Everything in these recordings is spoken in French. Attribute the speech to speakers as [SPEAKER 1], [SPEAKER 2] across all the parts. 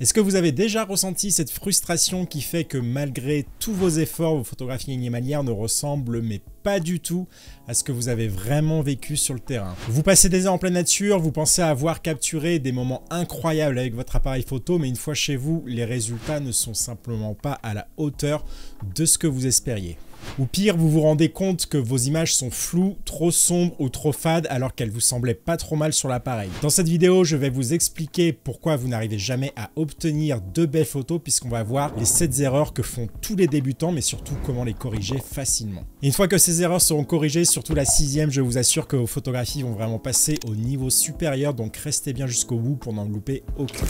[SPEAKER 1] Est-ce que vous avez déjà ressenti cette frustration qui fait que malgré tous vos efforts, vos photographies animalières ne ressemblent mais pas du tout à ce que vous avez vraiment vécu sur le terrain? Vous passez des heures en pleine nature, vous pensez avoir capturé des moments incroyables avec votre appareil photo, mais une fois chez vous, les résultats ne sont simplement pas à la hauteur de ce que vous espériez. Ou pire, vous vous rendez compte que vos images sont floues, trop sombres ou trop fades alors qu'elles vous semblaient pas trop mal sur l'appareil. Dans cette vidéo, je vais vous expliquer pourquoi vous n'arrivez jamais à obtenir de belles photos puisqu'on va voir les 7 erreurs que font tous les débutants mais surtout comment les corriger facilement. Et une fois que ces erreurs seront corrigées, surtout la 6e, je vous assure que vos photographies vont vraiment passer au niveau supérieur, donc restez bien jusqu'au bout pour n'en louper aucune.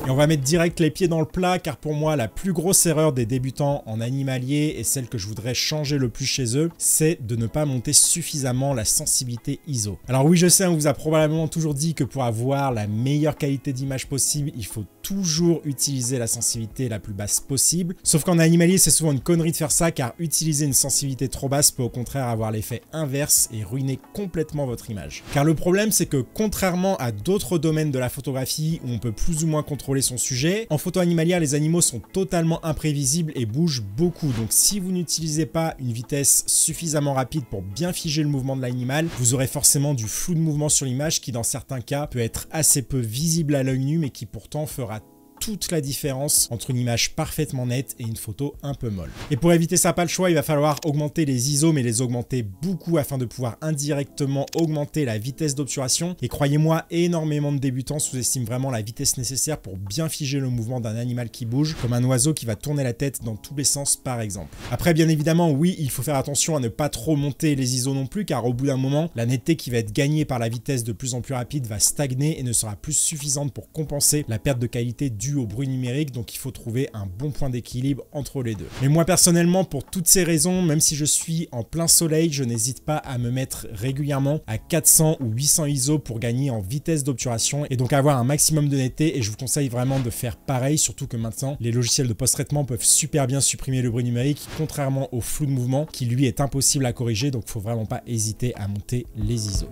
[SPEAKER 1] Et on va mettre direct les pieds dans le plat car pour moi la plus grosse erreur des débutants en animalier et celle que je voudrais changer le plus chez eux, c'est de ne pas monter suffisamment la sensibilité ISO. Alors oui, je sais, on vous a probablement toujours dit que pour avoir la meilleure qualité d'image possible, il faut toujours utiliser la sensibilité la plus basse possible. Sauf qu'en animalier, c'est souvent une connerie de faire ça car utiliser une sensibilité trop basse peut au contraire avoir l'effet inverse et ruiner complètement votre image. Car le problème, c'est que contrairement à d'autres domaines de la photographie où on peut plus ou moins contrôler son sujet, en photo animalière, les animaux sont totalement imprévisibles et bougent beaucoup. Donc si vous n'utilisez pas une vitesse suffisamment rapide pour bien figer le mouvement de l'animal, vous aurez forcément du flou de mouvement sur l'image qui dans certains cas peut être assez peu visible à l'œil nu mais qui pourtant fera toute la différence entre une image parfaitement nette et une photo un peu molle. Et pour éviter ça, pas le choix, il va falloir augmenter les ISO, mais les augmenter beaucoup afin de pouvoir indirectement augmenter la vitesse d'obturation. Et croyez-moi, énormément de débutants sous-estiment vraiment la vitesse nécessaire pour bien figer le mouvement d'un animal qui bouge, comme un oiseau qui va tourner la tête dans tous les sens par exemple. Après, bien évidemment, oui, il faut faire attention à ne pas trop monter les ISO non plus, car au bout d'un moment, la netteté qui va être gagnée par la vitesse de plus en plus rapide va stagner et ne sera plus suffisante pour compenser la perte de qualité due au bruit numérique, donc il faut trouver un bon point d'équilibre entre les deux. Mais moi personnellement, pour toutes ces raisons, même si je suis en plein soleil, je n'hésite pas à me mettre régulièrement à 400 ou 800 ISO pour gagner en vitesse d'obturation et donc avoir un maximum de netteté, et je vous conseille vraiment de faire pareil, surtout que maintenant les logiciels de post-traitement peuvent super bien supprimer le bruit numérique, contrairement au flou de mouvement qui lui est impossible à corriger, donc il ne faut vraiment pas hésiter à monter les ISO.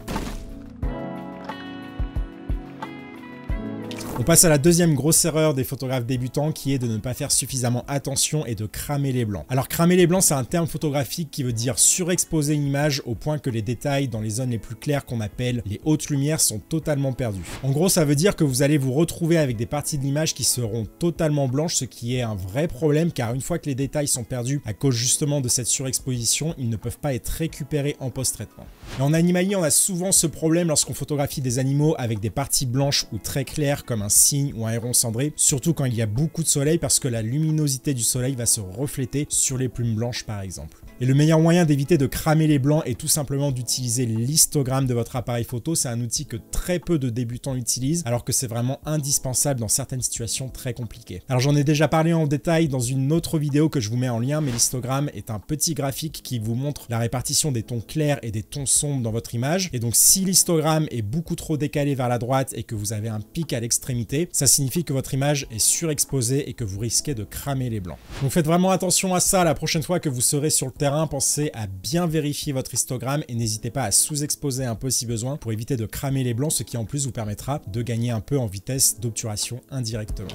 [SPEAKER 1] On passe à la deuxième grosse erreur des photographes débutants qui est de ne pas faire suffisamment attention et de cramer les blancs. Alors cramer les blancs, c'est un terme photographique qui veut dire surexposer une image au point que les détails dans les zones les plus claires qu'on appelle les hautes lumières sont totalement perdus. En gros, ça veut dire que vous allez vous retrouver avec des parties de l'image qui seront totalement blanches, ce qui est un vrai problème car une fois que les détails sont perdus à cause justement de cette surexposition, ils ne peuvent pas être récupérés en post-traitement. Et en animalier, on a souvent ce problème lorsqu'on photographie des animaux avec des parties blanches ou très claires comme un cygne ou un héron cendré, surtout quand il y a beaucoup de soleil parce que la luminosité du soleil va se refléter sur les plumes blanches par exemple. Et le meilleur moyen d'éviter de cramer les blancs est tout simplement d'utiliser l'histogramme de votre appareil photo. C'est un outil que très peu de débutants utilisent alors que c'est vraiment indispensable dans certaines situations très compliquées. Alors j'en ai déjà parlé en détail dans une autre vidéo que je vous mets en lien, mais l'histogramme est un petit graphique qui vous montre la répartition des tons clairs et des tons sombres dans votre image. Et donc si l'histogramme est beaucoup trop décalé vers la droite et que vous avez un pic à l'extrémité, ça signifie que votre image est surexposée et que vous risquez de cramer les blancs. Donc faites vraiment attention à ça la prochaine fois que vous serez sur le terrain. Pensez à bien vérifier votre histogramme et n'hésitez pas à sous-exposer un peu si besoin pour éviter de cramer les blancs, ce qui en plus vous permettra de gagner un peu en vitesse d'obturation indirectement.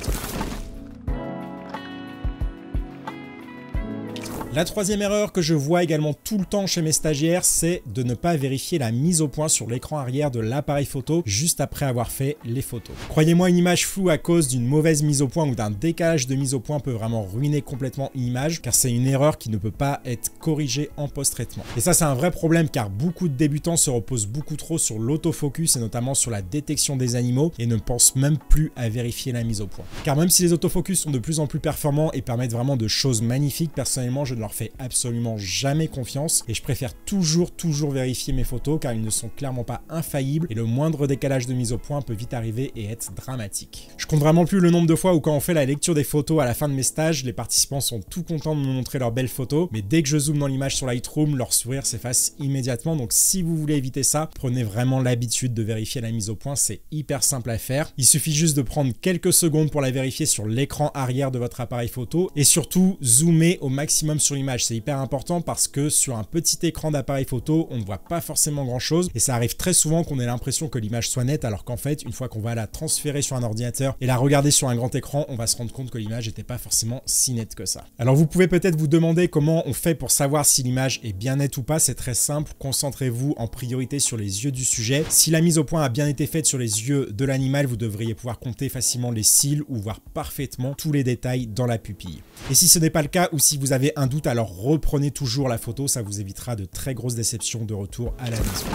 [SPEAKER 1] La troisième erreur que je vois également tout le temps chez mes stagiaires, c'est de ne pas vérifier la mise au point sur l'écran arrière de l'appareil photo juste après avoir fait les photos. Croyez-moi, une image floue à cause d'une mauvaise mise au point ou d'un décalage de mise au point peut vraiment ruiner complètement une image car c'est une erreur qui ne peut pas être corrigée en post-traitement. Et ça, c'est un vrai problème car beaucoup de débutants se reposent beaucoup trop sur l'autofocus et notamment sur la détection des animaux et ne pensent même plus à vérifier la mise au point. Car même si les autofocus sont de plus en plus performants et permettent vraiment de choses magnifiques, personnellement, je ne leur fais absolument jamais confiance et je préfère toujours vérifier mes photos car ils ne sont clairement pas infaillibles et le moindre décalage de mise au point peut vite arriver et être dramatique. Je compte vraiment plus le nombre de fois où quand on fait la lecture des photos à la fin de mes stages, les participants sont tout contents de me montrer leurs belles photos, mais dès que je zoome dans l'image sur Lightroom, leur sourire s'efface immédiatement. Donc si vous voulez éviter ça, prenez vraiment l'habitude de vérifier la mise au point, c'est hyper simple à faire. Il suffit juste de prendre quelques secondes pour la vérifier sur l'écran arrière de votre appareil photo et surtout zoomer au maximum sur l'image. C'est hyper important parce que sur un petit écran d'appareil photo, on ne voit pas forcément grand chose et ça arrive très souvent qu'on ait l'impression que l'image soit nette alors qu'en fait, une fois qu'on va la transférer sur un ordinateur et la regarder sur un grand écran, on va se rendre compte que l'image n'était pas forcément si nette que ça. Alors vous pouvez peut-être vous demander comment on fait pour savoir si l'image est bien nette ou pas. C'est très simple, concentrez-vous en priorité sur les yeux du sujet. Si la mise au point a bien été faite sur les yeux de l'animal, vous devriez pouvoir compter facilement les cils ou voir parfaitement tous les détails dans la pupille. Et si ce n'est pas le cas ou si vous avez un doute, alors reprenez toujours la photo, ça vous évitera de très grosses déceptions de retour à la maison.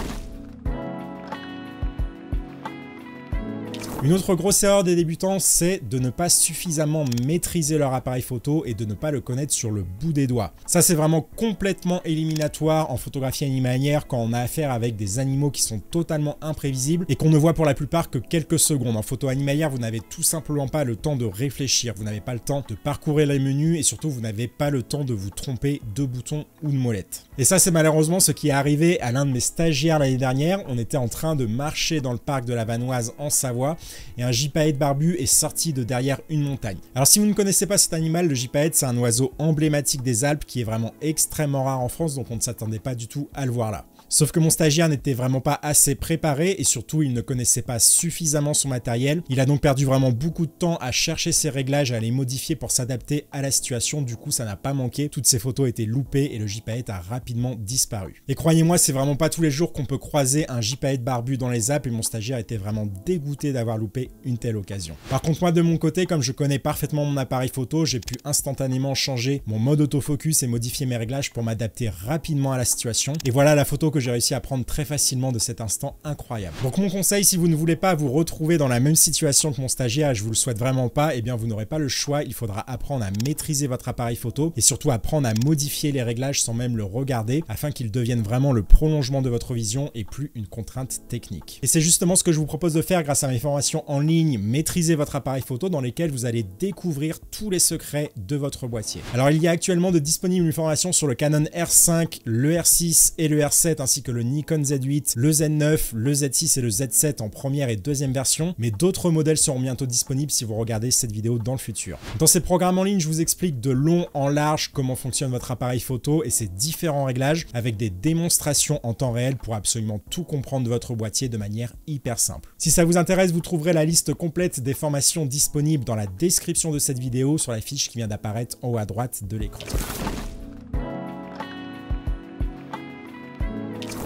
[SPEAKER 1] Une autre grosse erreur des débutants, c'est de ne pas suffisamment maîtriser leur appareil photo et de ne pas le connaître sur le bout des doigts. Ça, c'est vraiment complètement éliminatoire en photographie animalière quand on a affaire avec des animaux qui sont totalement imprévisibles et qu'on ne voit pour la plupart que quelques secondes. En photo animalière, vous n'avez tout simplement pas le temps de réfléchir, vous n'avez pas le temps de parcourir les menus et surtout, vous n'avez pas le temps de vous tromper de boutons ou de molettes. Et ça, c'est malheureusement ce qui est arrivé à l'un de mes stagiaires l'année dernière. On était en train de marcher dans le parc de la Vanoise en Savoie et un gypaète barbu est sorti de derrière une montagne. Alors si vous ne connaissez pas cet animal, le gypaète c'est un oiseau emblématique des Alpes qui est vraiment extrêmement rare en France, donc on ne s'attendait pas du tout à le voir là. Sauf que mon stagiaire n'était vraiment pas assez préparé et surtout il ne connaissait pas suffisamment son matériel. Il a donc perdu vraiment beaucoup de temps à chercher ses réglages, à les modifier pour s'adapter à la situation. Du coup ça n'a pas manqué, toutes ces photos étaient loupées et le gypaète a rapidement disparu. Et croyez-moi, c'est vraiment pas tous les jours qu'on peut croiser un gypaète barbu dans les Alpes et mon stagiaire était vraiment dégoûté d'avoir loupé une telle occasion. Par contre moi de mon côté, comme je connais parfaitement mon appareil photo, j'ai pu instantanément changer mon mode autofocus et modifier mes réglages pour m'adapter rapidement à la situation. Et voilà la photo que j'ai réussi à prendre très facilement de cet instant incroyable. Donc mon conseil, si vous ne voulez pas vous retrouver dans la même situation que mon stagiaire, et je vous le souhaite vraiment pas, eh bien vous n'aurez pas le choix, il faudra apprendre à maîtriser votre appareil photo et surtout apprendre à modifier les réglages sans même le regarder afin qu'ils deviennent vraiment le prolongement de votre vision et plus une contrainte technique. Et c'est justement ce que je vous propose de faire grâce à mes formations en ligne Maîtriser votre appareil photo dans lesquelles vous allez découvrir tous les secrets de votre boîtier. Alors il y a actuellement de disponibles une formation sur le Canon R5, le R6 et le R7 ainsi que le Nikon Z8, le Z9, le Z6 et le Z7 en première et deuxième version, mais d'autres modèles seront bientôt disponibles si vous regardez cette vidéo dans le futur. Dans ces programmes en ligne, je vous explique de long en large comment fonctionne votre appareil photo et ses différents réglages avec des démonstrations en temps réel pour absolument tout comprendre de votre boîtier de manière hyper simple. Si ça vous intéresse, vous trouverez la liste complète des formations disponibles dans la description de cette vidéo sur la fiche qui vient d'apparaître en haut à droite de l'écran.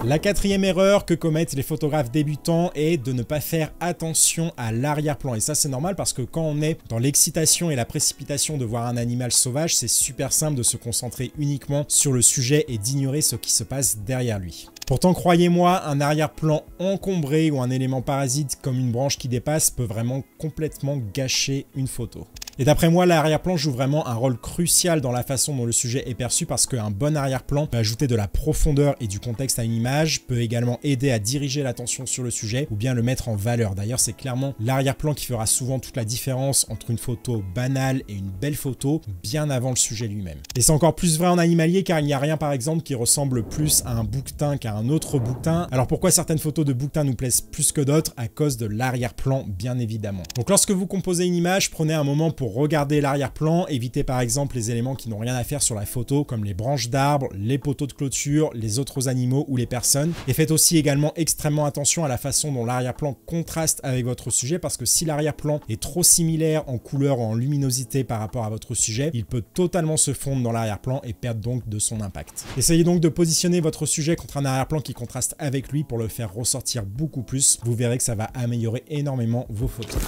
[SPEAKER 1] La quatrième erreur que commettent les photographes débutants est de ne pas faire attention à l'arrière-plan. Et ça, c'est normal parce que quand on est dans l'excitation et la précipitation de voir un animal sauvage, c'est super simple de se concentrer uniquement sur le sujet et d'ignorer ce qui se passe derrière lui. Pourtant, croyez-moi, un arrière-plan encombré ou un élément parasite comme une branche qui dépasse peut vraiment complètement gâcher une photo. Et d'après moi, l'arrière-plan joue vraiment un rôle crucial dans la façon dont le sujet est perçu parce qu'un bon arrière-plan peut ajouter de la profondeur et du contexte à une image, peut également aider à diriger l'attention sur le sujet ou bien le mettre en valeur. D'ailleurs, c'est clairement l'arrière-plan qui fera souvent toute la différence entre une photo banale et une belle photo bien avant le sujet lui-même. Et c'est encore plus vrai en animalier car il n'y a rien par exemple qui ressemble plus à un bouquetin qu'à un autre bouquetin. Alors pourquoi certaines photos de bouquetin nous plaisent plus que d'autres? À cause de l'arrière-plan, bien évidemment. Donc lorsque vous composez une image, prenez un moment pour regarder l'arrière-plan, évitez par exemple les éléments qui n'ont rien à faire sur la photo comme les branches d'arbres, les poteaux de clôture, les autres animaux ou les personnes. Et faites aussi également extrêmement attention à la façon dont l'arrière-plan contraste avec votre sujet parce que si l'arrière-plan est trop similaire en couleur ou en luminosité par rapport à votre sujet, il peut totalement se fondre dans l'arrière-plan et perdre donc de son impact. Essayez donc de positionner votre sujet contre un arrière-plan qui contraste avec lui pour le faire ressortir beaucoup plus. Vous verrez que ça va améliorer énormément vos photos.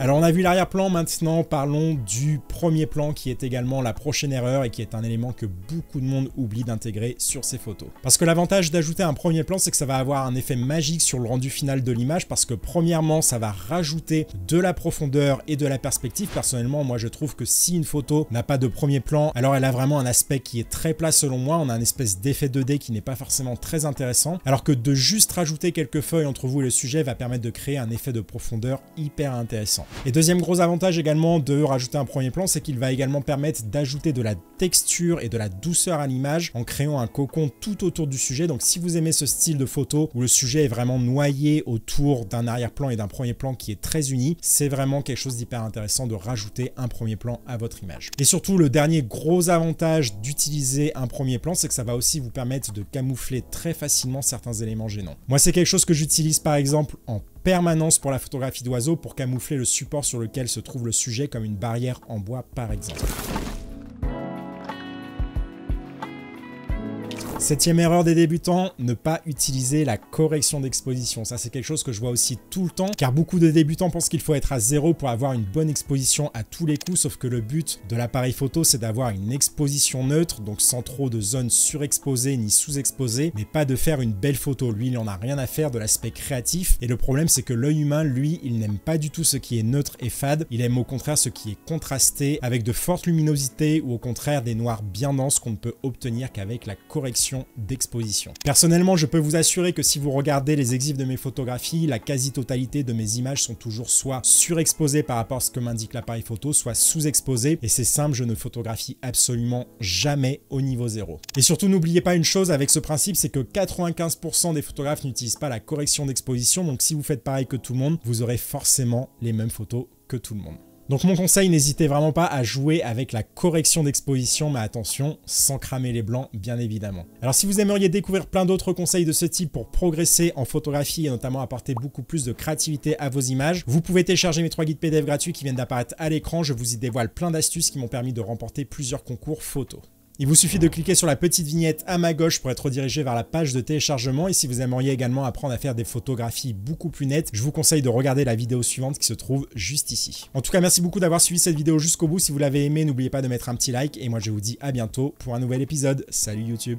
[SPEAKER 1] Alors on a vu l'arrière-plan, maintenant parlons du premier plan qui est également la prochaine erreur et qui est un élément que beaucoup de monde oublie d'intégrer sur ses photos. Parce que l'avantage d'ajouter un premier plan, c'est que ça va avoir un effet magique sur le rendu final de l'image parce que premièrement, ça va rajouter de la profondeur et de la perspective. Personnellement, moi je trouve que si une photo n'a pas de premier plan, alors elle a vraiment un aspect qui est très plat selon moi. On a un espèce d'effet 2D qui n'est pas forcément très intéressant. Alors que de juste rajouter quelques feuilles entre vous et le sujet va permettre de créer un effet de profondeur hyper intéressant. intéressant. Et deuxième gros avantage également de rajouter un premier plan, c'est qu'il va également permettre d'ajouter de la texture et de la douceur à l'image en créant un cocon tout autour du sujet. Donc si vous aimez ce style de photo où le sujet est vraiment noyé autour d'un arrière-plan et d'un premier plan qui est très uni, c'est vraiment quelque chose d'hyper intéressant de rajouter un premier plan à votre image. Et surtout, le dernier gros avantage d'utiliser un premier plan, c'est que ça va aussi vous permettre de camoufler très facilement certains éléments gênants. Moi, c'est quelque chose que j'utilise par exemple en permanence pour la photographie d'oiseaux pour camoufler le support sur lequel se trouve le sujet, comme une barrière en bois par exemple. Septième erreur des débutants, ne pas utiliser la correction d'exposition. Ça, c'est quelque chose que je vois aussi tout le temps, car beaucoup de débutants pensent qu'il faut être à 0 pour avoir une bonne exposition à tous les coups, sauf que le but de l'appareil photo, c'est d'avoir une exposition neutre, donc sans trop de zones surexposées ni sous-exposées, mais pas de faire une belle photo. Lui, il n'en a rien à faire de l'aspect créatif, et le problème, c'est que l'œil humain, lui, il n'aime pas du tout ce qui est neutre et fade, il aime au contraire ce qui est contrasté, avec de fortes luminosités, ou au contraire des noirs bien denses qu'on ne peut obtenir qu'avec la correction d'exposition. Personnellement, je peux vous assurer que si vous regardez les exifs de mes photographies, la quasi-totalité de mes images sont toujours soit surexposées par rapport à ce que m'indique l'appareil photo, soit sous-exposées. Et c'est simple, je ne photographie absolument jamais au niveau 0. Et surtout, n'oubliez pas une chose avec ce principe, c'est que 95% des photographes n'utilisent pas la correction d'exposition. Donc si vous faites pareil que tout le monde, vous aurez forcément les mêmes photos que tout le monde. Donc mon conseil, n'hésitez vraiment pas à jouer avec la correction d'exposition, mais attention, sans cramer les blancs, bien évidemment. Alors si vous aimeriez découvrir plein d'autres conseils de ce type pour progresser en photographie et notamment apporter beaucoup plus de créativité à vos images, vous pouvez télécharger mes 3 guides PDF gratuits qui viennent d'apparaître à l'écran. Je vous y dévoile plein d'astuces qui m'ont permis de remporter plusieurs concours photos. Il vous suffit de cliquer sur la petite vignette à ma gauche pour être redirigé vers la page de téléchargement, et si vous aimeriez également apprendre à faire des photographies beaucoup plus nettes, je vous conseille de regarder la vidéo suivante qui se trouve juste ici. En tout cas, merci beaucoup d'avoir suivi cette vidéo jusqu'au bout. Si vous l'avez aimé, n'oubliez pas de mettre un petit like, et moi je vous dis à bientôt pour un nouvel épisode. Salut YouTube!